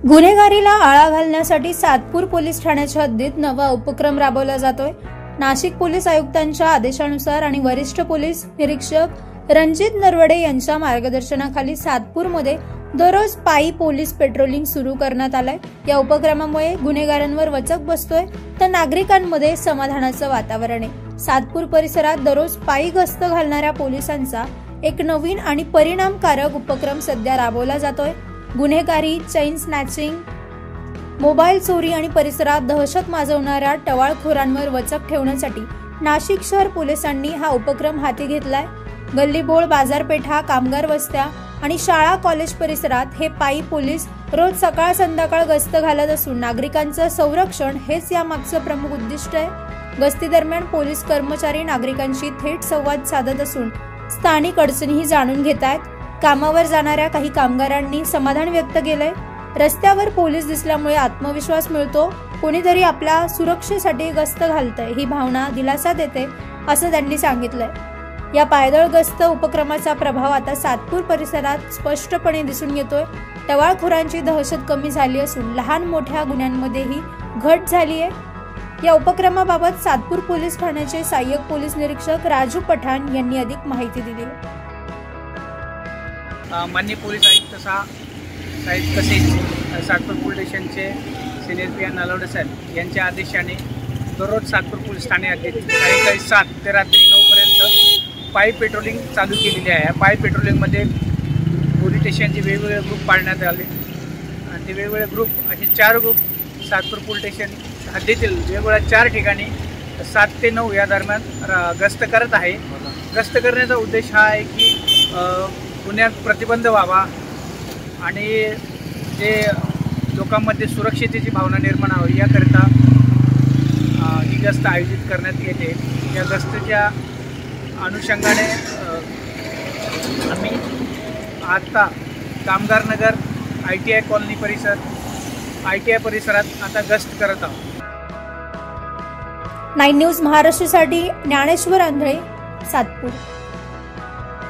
गुन्हेगारीला आळा घालण्यासाठी सातपूर पोलीस ठाण्याच्या हद्दीत नवा उपक्रम राबवला जातोय। नाशिक पोलीस आयुक्तांच्या आदेशानुसार आणि वरिष्ठ पोलीस निरीक्षक रणजित नरवडे यांच्या मार्गदर्शनाखाली सातपूरमध्ये दररोज पायी पोलीस पेट्रोलिंग सुरू करण्यात आलंय। या उपक्रमामुळे गुन्हेगारांवर वचक बसतोय तर नागरिकांमध्ये समाधानाचं वातावरण आहे। सातपूर परिसरात दररोज पायी गस्त घालणाऱ्या पोलिसांचा एक नवीन आणि परिणामकारक उपक्रम सध्या राबवला जातोय। गुन्हेगारी, चैन स्नॅचिंग, मोबाईल चोरी आणि परिसरात दहशत माजवणाऱ्या टवाळखोरांवर वचक ठेवण्यासाठी नाशिक शहर पोलिसांनी हा उपक्रम हाती घेतलाय। गल्लीबोळ, बाजारपेठा, कामगार वस्त्या आणि शाळा कॉलेज परिसरात हे पायी पोलीस रोज सकाळ संध्याकाळ गस्त घालत असून नागरिकांचं संरक्षण हेच यामागचं प्रमुख उद्दिष्ट आहे। गस्ती दरम्यान पोलीस कर्मचारी नागरिकांशी थेट संवाद साधत असून स्थानिक अडचणीही जाणून घेत आहेत। कामावर जाणाऱ्या काही कामगारांनी समाधान व्यक्त केलंय। रस्त्यावर पोलीस दिसल्यामुळे आत्मविश्वास मिळतो, कोणीतरी आपल्या सुरक्षेसाठी गस्त घालतंय ही भावना दिलासा देते असं त्यांनी सांगितलंय। या पायदळ गस्त उपक्रमाचा प्रभाव आता सातपूर परिसरात स्पष्टपणे दिसून येतोय। टवाळखोरांची दहशत कमी झाली असून लहान मोठ्या गुन्ह्यांमध्येही घट झाली आहे। या उपक्रमाबाबत सातपूर पोलीस ठाण्याचे सहाय्यक पोलीस निरीक्षक राजू पठाण यांनी अधिक माहिती दिली। माननीय पोलीस आयुक्त साहेब तसेच सातपूर पोलीस स्टेशनचे सिनियर पी नलवडे साहेब यांच्या आदेशाने दररोज सातपूर पोलीस ठाणे हद्दीत सायंकाळी 7 ते रात्री 9 पर्यंत पायी पेट्रोलिंग चालू केलेली आहे। पायी पेट्रोलिंगमध्ये पोलीस स्टेशनचे वेगवेगळे ग्रुप पाडण्यात आले आणि ते वेगवेगळे ग्रुप असे 4 ग्रुप सातपूर पोलीस स्टेशन हद्दीतील वेगवेगळ्या 4 ठिकाणी 7 ते 9 या दरम्यान गस्त करत आहे। गस्त करण्याचा उद्देश हा आहे की गुन्ह्यात प्रतिबंध व्हावा आणि जे लोकांमध्ये सुरक्षिततेची भावना निर्माण व्हावी याकरिता ही गस्त आयोजित करण्यात येते। या गस्तीच्या अनुषंगाने आम्ही आता कामगार नगर, ITI कॉलनी परिसर, ITI परिसरात आता गस्त करत आहोत। 9 न्यूज महाराष्ट्रासाठी ज्ञानेश्वर आंधळे, सातपूर।